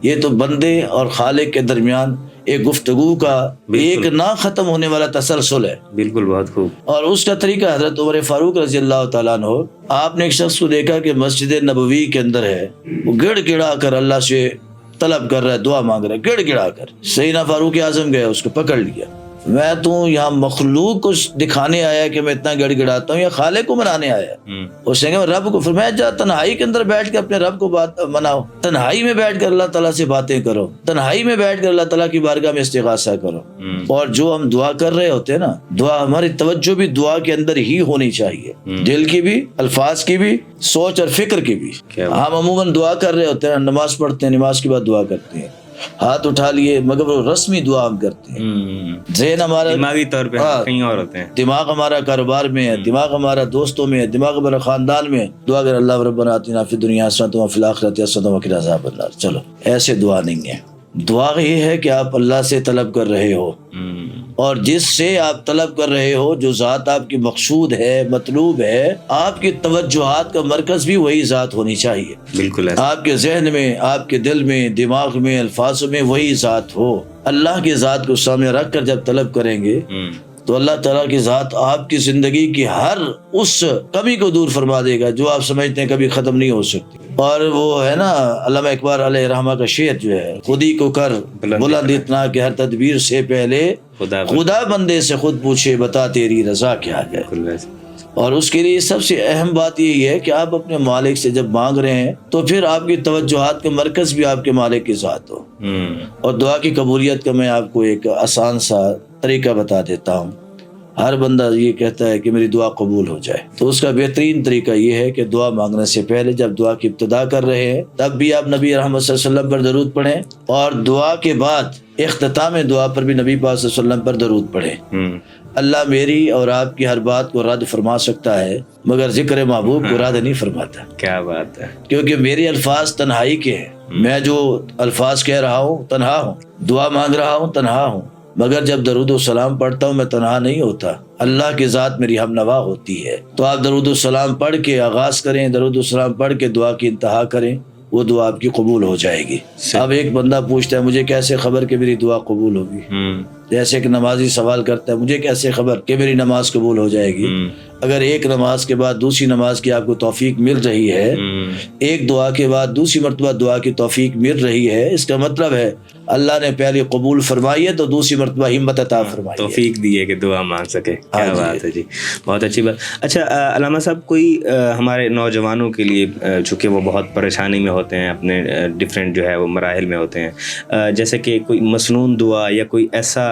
یہ تو بندے اور خالق کے درمیان ایک گفتگو کا ایک نہ ختم ہونے والا تسلسل ہے. بالکل، بہت خوب. اور اس کا طریقہ حضرت عمر فاروق رضی اللہ تعالیٰ عنہ، آپ نے ایک شخص کو دیکھا کہ مسجد نبوی کے اندر ہے، وہ گڑ گڑا کر اللہ سے طلب کر رہا ہے، دعا مانگ رہا ہے گڑ گڑا کر. سیدنا فاروق اعظم گئے، اس کو پکڑ لیا. میں تو یہاں مخلوق کو دکھانے آیا کہ میں اتنا گڑ گڑاتا ہوں یا خالق کو منانے آیا؟ اس نے کہا رب کو. فرمایا جا تنہائی کے اندر بیٹھ کے اپنے رب کو بات مناؤ، تنہائی میں بیٹھ کر اللہ تعالیٰ سے باتیں کرو، تنہائی میں بیٹھ کر اللہ تعالیٰ کی بارگاہ میں استغاثہ کرو. اور جو ہم دعا کر رہے ہوتے ہیں نا، دعا ہماری توجہ بھی دعا کے اندر ہی ہونی چاہیے، دل کی بھی، الفاظ کی بھی، سوچ اور فکر کی بھی. ہم عموماً دعا کر رہے ہوتے ہیں، نماز پڑھتے ہیں، نماز کے بعد دعا کرتے ہیں. ہاتھ اٹھا لیے، مگر وہ رسمی دعا ہم کرتے ہیں، ذہن ہمارا دماغی طور پہ کہیں اور ہوتے ہیں، دماغ ہمارا کاروبار میں ہے، دماغ ہمارا دوستوں میں ہے، دماغ ہمارا خاندان میں ہے، دعا کر اللہ ربنا آتنا فی الدنیا حسنۃ وفی الآخرۃ حسنۃ وقنا عذاب النار. چلو ایسے دعا نہیں ہے. دعا یہ ہے کہ آپ اللہ سے طلب کر رہے ہو، اور جس سے آپ طلب کر رہے ہو، جو ذات آپ کی مقصود ہے، مطلوب ہے، آپ کی توجہات کا مرکز بھی وہی ذات ہونی چاہیے. بالکل آپ کے ذہن میں، آپ کے دل میں، دماغ میں، الفاظ میں وہی ذات ہو. اللہ کی ذات کو سامنے رکھ کر جب طلب کریں گے تو اللہ تعالیٰ کی ذات آپ کی زندگی کی ہر اس کمی کو دور فرما دے گا جو آپ سمجھتے ہیں کبھی ختم نہیں ہو سکتی. اور وہ ہے نا علامہ اقبال علیہ رحمہ کا شعر جو ہے، خود ہی کو کر بلند اتنا کہ ہر تدبیر سے پہلے خدا بندے سے خود پوچھے بتا تیری رضا کیا ہے. اور اس کے لیے سب سے اہم بات یہی ہے کہ آپ اپنے مالک سے جب مانگ رہے ہیں تو پھر آپ کی توجہات کا مرکز بھی آپ کے مالک کی ذات ہو. اور دعا کی قبولیت کا میں آپ کو ایک آسان سا طریقہ بتا دیتا ہوں. ہر بندہ یہ کہتا ہے کہ میری دعا قبول ہو جائے، تو اس کا بہترین طریقہ یہ ہے کہ دعا مانگنے سے پہلے جب دعا کی ابتدا کر رہے ہیں تب بھی آپ نبی رحمت صلی اللہ علیہ وسلم پر درود پڑھیں، اور دعا کے بعد اختتام دعا پر بھی نبی پاک صلی اللہ علیہ وسلم پر درود پڑھیں. اللہ میری اور آپ کی ہر بات کو رد فرما سکتا ہے مگر ذکر محبوب کو رد نہیں فرماتا. کیا بات ہے. کیونکہ میرے الفاظ تنہائی کے ہیں، میں جو الفاظ کہہ رہا ہوں تنہا ہوں، دعا مانگ رہا ہوں تنہا ہوں، مگر جب درود و سلام پڑھتا ہوں میں تنہا نہیں ہوتا، اللہ کی ذات میری ہم نوا ہوتی ہے. تو آپ درود و سلام پڑھ کے آغاز کریں، درود و سلام پڑھ کے دعا کی انتہا کریں، وہ دعا آپ کی قبول ہو جائے گی. اب ایک بندہ پوچھتا ہے مجھے کیسے خبر کہ میری دعا قبول ہوگی؟ جیسے کہ نمازی سوال کرتا ہے مجھے کیسے خبر کہ میری نماز قبول ہو جائے گی؟ اگر ایک نماز کے بعد دوسری نماز کی آپ کو توفیق مل رہی ہے، ایک دعا کے بعد دوسری مرتبہ دعا کی توفیق مل رہی ہے، اس کا مطلب ہے اللہ نے پہلے قبول فرمائی ہے تو دوسری مرتبہ ہمت عطا فرمائی ہے، توفیق دی ہے کہ دعا مانگ سکے. کیا بات ہے جی، بہت اچھی بات. اچھا علامہ صاحب، کوئی ہمارے نوجوانوں کے لیے چونکہ وہ بہت پریشانی میں ہوتے ہیں، اپنے ڈفرینٹ جو ہے وہ مراحل میں ہوتے ہیں، جیسے کہ کوئی مسنون دعا یا کوئی ایسا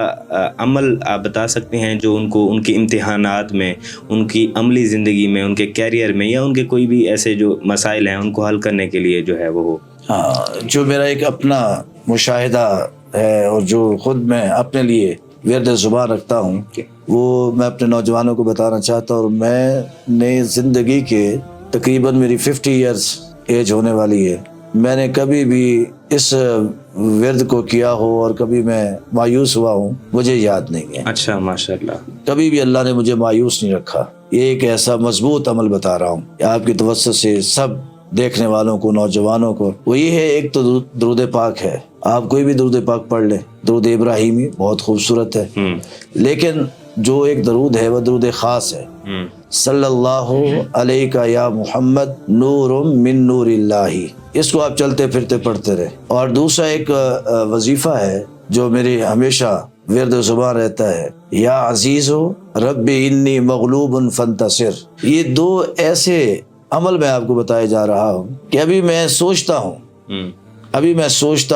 عمل آپ بتا سکتے ہیں جو ان کو ان کے امتحانات میں، ان کی عملی زندگی میں، ان کے کیریئر میں، یا ان کے کوئی بھی ایسے جو مسائل ہیں ان کو حل کرنے کے لیے جو ہے وہ ہو؟ ہاں، جو میرا ایک اپنا مشاہدہ ہے اور جو خود میں اپنے لیے ورد زبان رکھتا ہوں وہ میں اپنے نوجوانوں کو بتانا چاہتا ہوں. اور میں نے زندگی کے تقریباً میری 50 ایئرز ایج ہونے والی ہے، میں نے کبھی بھی اس ورد کو کیا ہو اور کبھی میں مایوس ہوا ہوں مجھے یاد نہیں ہے. اچھا، ماشاءاللہ. کبھی بھی اللہ نے مجھے مایوس نہیں رکھا. یہ ایک ایسا مضبوط عمل بتا رہا ہوں کہ آپ کی توسط سے سب دیکھنے والوں کو، نوجوانوں کو، وہ یہ ہے. ایک تو درود پاک ہے، آپ کوئی بھی درود پاک پڑھ لیں، درود ابراہیمی بہت خوبصورت ہے، لیکن جو ایک درود ہے وہ درود خاص ہے، صلی اللہ علیہ یا محمد نور من نور اللہ. اس کو آپ چلتے پھرتے پڑھتے رہیں. اور دوسرا ایک وظیفہ ہے جو میری ہمیشہ ورد زبان رہتا ہے، یا عزیز رب انی مغلوب فانتصر. یہ دو ایسے عمل میں آپ کو بتایا جا رہا ہوں کہ ابھی میں سوچتا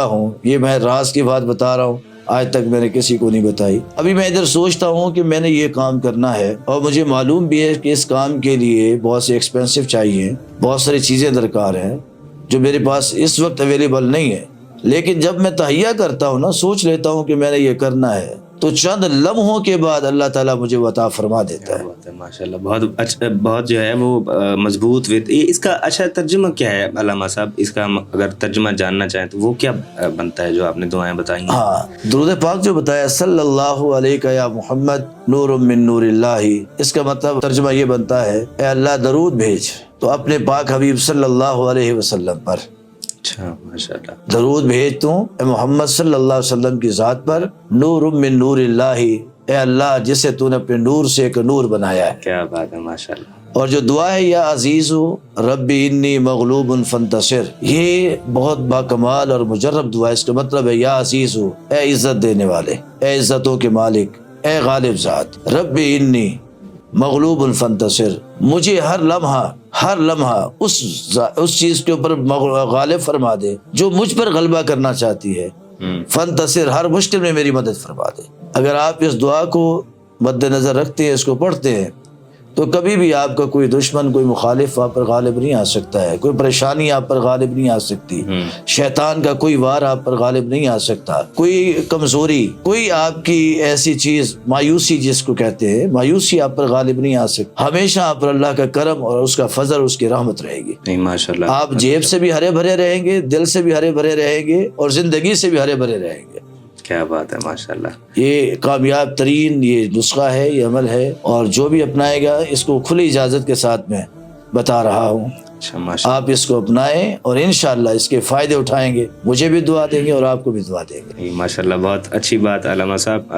ہوں، یہ میں راز کی بات بتا رہا ہوں، آج تک میں نے کسی کو نہیں بتائی. ابھی میں ادھر سوچتا ہوں کہ میں نے یہ کام کرنا ہے، اور مجھے معلوم بھی ہے کہ اس کام کے لیے بہت سے ایکسپینسو چاہیے، بہت ساری چیزیں درکار ہیں جو میرے پاس اس وقت اویلیبل نہیں ہے. لیکن جب میں تہیہ کرتا ہوں نا، سوچ لیتا ہوں کہ میں نے یہ کرنا ہے، تو چند لمحوں کے بعد اللہ تعالیٰ مجھے عطا فرما دیتا ہے. ماشاءاللہ، بہت اچھا، بہت جو ہے وہ مضبوط ورد. اس کا اچھا ترجمہ کیا ہے علامہ صاحب؟ اس کا اگر ترجمہ جاننا چاہیں تو وہ کیا بنتا ہے جو آپ نے دعائیں بتائیں؟ ہاں، درود پاک جو بتایا صلی اللہ علیہ یا محمد نور من نور اللہ، اس کا مطلب ترجمہ یہ بنتا ہے اے اللہ درود بھیج تو اپنے پاک حبیب صلی اللہ علیہ وسلم پر. اچھا، ماشاءاللہ. درود بھیج تو اے محمد صلی اللہ علیہ وسلم کی ذات پر، نور من نور اللہ، اے اللہ جسے تو نے اپنے نور سے ایک نور بنایا ہے. کیا بات ہے، ماشاءاللہ. اور جو دعا ہے یا عزیز رب انی مغلوب فانتصر، یہ بہت باکمال اور مجرب دعا ہے. اس کا مطلب ہے یا عزیز، اے عزت دینے والے، اے عزتوں کے مالک، اے غالب ذات، رب انی مغلوب فانتصر، مجھے ہر لمحہ اس چیز کے اوپر غالب فرما دے جو مجھ پر غلبہ کرنا چاہتی ہے. فانتصر، ہر مشکل میں میری مدد فرما دے. اگر آپ اس دعا کو مد نظر رکھتے ہیں، اس کو پڑھتے ہیں، تو کبھی بھی آپ کا کوئی دشمن کوئی مخالف آپ پر غالب نہیں آ سکتا ہے, کوئی پریشانی آپ پر غالب نہیں آ سکتی, شیطان کا کوئی وار آپ پر غالب نہیں آ سکتا, کوئی کمزوری, کوئی آپ کی ایسی چیز مایوسی جس کو کہتے ہیں مایوسی آپ پر غالب نہیں آ سکتی. ہمیشہ آپ پر اللہ کا کرم اور اس کا فضل اس کی رحمت رہے گی. ماشاءاللہ, آپ جیب سے بھی ہرے بھرے رہیں گے, دل سے بھی ہرے بھرے رہیں گے, اور زندگی سے بھی ہرے بھرے رہیں گے. کیا بات ہے, ماشاءاللہ. یہ کامیاب ترین یہ نسخہ ہے, یہ عمل ہے, اور جو بھی اپنائے گا اس کو کھلی اجازت کے ساتھ میں بتا رہا ہوں, آپ اس کو اپنائیں اور انشاءاللہ اس کے فائدے اٹھائیں گے. مجھے بھی دعا دیں گے اور آپ کو بھی دعا دیں گے. ماشاءاللہ, بہت اچھی بات علامہ صاحب.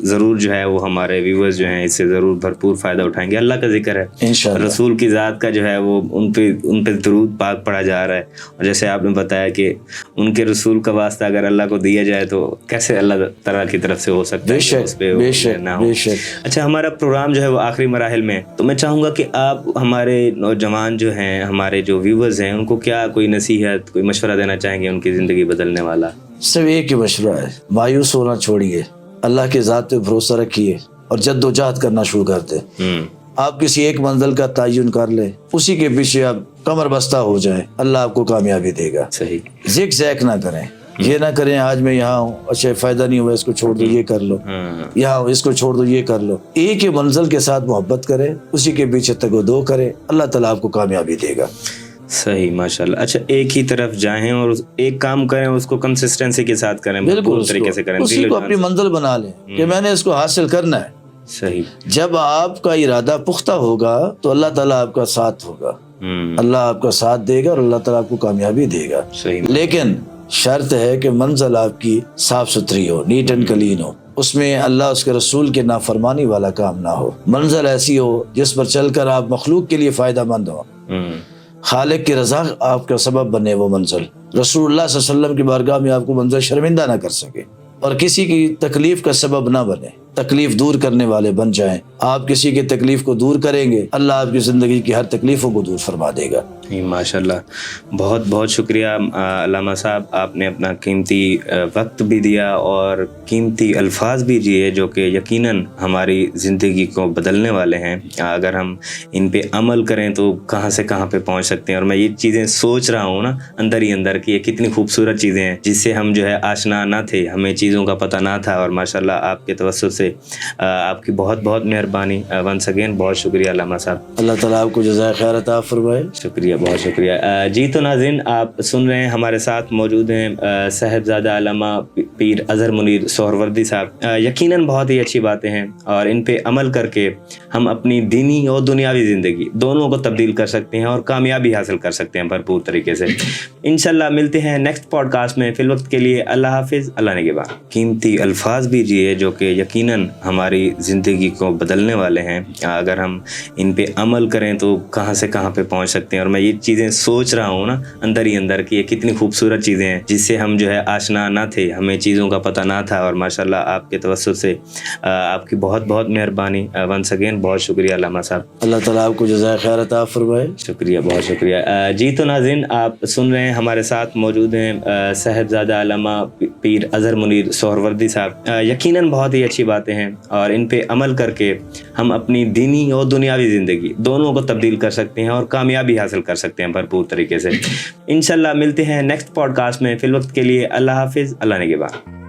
ضرور جو ہے وہ ہمارے ویورز جو ہیں اس سے ضرور بھرپور فائدہ اٹھائیں گے. اللہ کا ذکر ہے, انشاءاللہ رسول کی ذات کا جو ہے وہ ان پہ درود پاک پڑھا جا رہا ہے. اور جیسے آپ نے بتایا کہ ان کے رسول کا واسطہ اگر اللہ کو دیا جائے تو کیسے اللہ تعالیٰ کی طرف سے ہو سکتا ہے. بے شک, بے شک, بے شک. اچھا, ہمارا پروگرام جو ہے وہ آخری مراحل میں, تو میں چاہوں گا کہ آپ ہمارے نوجوان جو ہیں, ہمارے جو ویورز ہیں, ان کو کیا کوئی نصیحت, کوئی مشورہ دینا چاہیں گے ان کی زندگی بدلنے والا؟ صرف ایک ہی مشورہ ہے, مایوس ہونا چھوڑیے, اللہ کے ذات پہ بھروسہ رکھیے اور جد و جہد کرنا شروع کر دیں. آپ کسی ایک منزل کا تعین کر لیں, اسی کے پیچھے آپ کمر بستہ ہو جائیں, اللہ آپ کو کامیابی دے گا. صحیح. زگ زیگ نہ کریں, یہ نہ کریں آج میں یہاں ہوں, اچھا فائدہ نہیں ہوا, اس کو چھوڑ دو, یہ کر لو, یہاں اس کو چھوڑ دو, یہ کر لو. ایک ہی منزل کے ساتھ محبت کریں, اسی کے پیچھے تگ و دو کریں, اللہ تعالیٰ آپ کو کامیابی دے گا. صحیح, ماشاءاللہ. اچھا, ایک ہی طرف جائیں اور ایک کام کریں, اس کو کنسسٹنسی کے ساتھ کریں, بالکل طریقے سے کریں, اسی کو اپنی منزل بنا لیں کہ میں نے اس کو حاصل کرنا ہے. صحیح. جب آپ کا ارادہ پختہ ہوگا تو اللہ تعالیٰ آپ کا ساتھ ہوگا, اللہ آپ کا ساتھ دے گا اور اللہ تعالیٰ آپ کو کامیابی دے گا. صحیح. لیکن شرط ہے کہ منزل آپ کی صاف ستھری ہو, نیٹ اینڈ کلین ہو, اس میں اللہ اس کے رسول کے نافرمانی والا کام نہ ہو. منزل ایسی ہو جس پر چل کر آپ مخلوق کے لیے فائدہ مند ہو, خالق کی رضا آپ کا سبب بنے وہ منزل. رسول اللہ صلی اللہ علیہ وسلم کی بارگاہ میں آپ کو منزل شرمندہ نہ کر سکے, اور کسی کی تکلیف کا سبب نہ بنے, تکلیف دور کرنے والے بن جائیں. آپ کسی کی تکلیف کو دور کریں گے, اللہ آپ کی زندگی کی ہر تکلیفوں کو دور فرما دے گا. ماشاءاللہ, بہت بہت شکریہ علامہ صاحب, آپ نے اپنا قیمتی وقت بھی دیا اور قیمتی الفاظ بھی دیے جو کہ یقیناً ہماری زندگی کو بدلنے والے ہیں. اگر ہم ان پہ عمل کریں تو کہاں سے کہاں پہ پہنچ سکتے ہیں. اور میں یہ چیزیں سوچ رہا ہوں نا اندر ہی اندر کہ یہ کتنی خوبصورت چیزیں ہیں جس سے ہم جو ہے آشنا نہ تھے, ہمیں چیزوں کا پتہ نہ تھا. اور ماشاءاللہ آپ کے توسط سے آپ کی بہت بہت مہربانی. ونس اگین بہت شکریہ علامہ صاحب. اللہ تعالیٰ آپ کو جزائے خیر عطا فرمائے. شکریہ, بہت شکریہ. جی تو ناظرین, آپ سن رہے ہیں, ہمارے ساتھ موجود ہیں صاحبزادہ علامہ پیر اظہر منیر سہروردی صاحب. یقیناً بہت ہی اچھی باتیں ہیں, اور ان پہ عمل کر کے ہم اپنی دینی اور دنیاوی زندگی دونوں کو تبدیل کر سکتے ہیں اور کامیابی حاصل کر سکتے ہیں بھرپور طریقے سے. انشاءاللہ ملتے ہیں نیکسٹ پوڈ کاسٹ میں. فی الوقت کے لیے اللہ حافظ, اللہ نگہبان. قیمتی الفاظ بھی دیے جو کہ یقیناً ہماری زندگی کو بدلنے والے ہیں. اگر ہم ان پہ عمل کریں تو کہاں سے کہاں پہ پہنچ سکتے ہیں. اور میں یہ چیزیں سوچ رہا ہوں نا اندر ہی اندر کہ یہ کتنی خوبصورت چیزیں ہیں جس سے ہم جو ہے آشنا نہ تھے, ہمیں چیزوں کا پتہ نہ تھا. اور ماشاءاللہ آپ کے توسط سے آپ کی بہت بہت مہربانی. ونس اگین بہت شکریہ علامہ صاحب. اللہ تعالیٰ آپ کو جزائے خیر عطا فرمائے. شکریہ, بہت شکریہ. جی تو ناظرین, آپ سن رہے ہیں, ہمارے ساتھ موجود ہیں صاحبزادہ علامہ پیر اظہر منیر سہروردی صاحب. یقیناً بہت ہی اچھی باتیں ہیں, اور ان پہ عمل کر کے ہم اپنی دینی اور دنیاوی زندگی دونوں کو تبدیل کر سکتے ہیں اور کامیابی حاصل کر سکتے ہیں بھرپور طریقے سے. انشاءاللہ ملتے ہیں نیکسٹ پوڈ کاسٹ میں. فی الوقت کے لیے اللہ حافظ, اللہ نگہبان.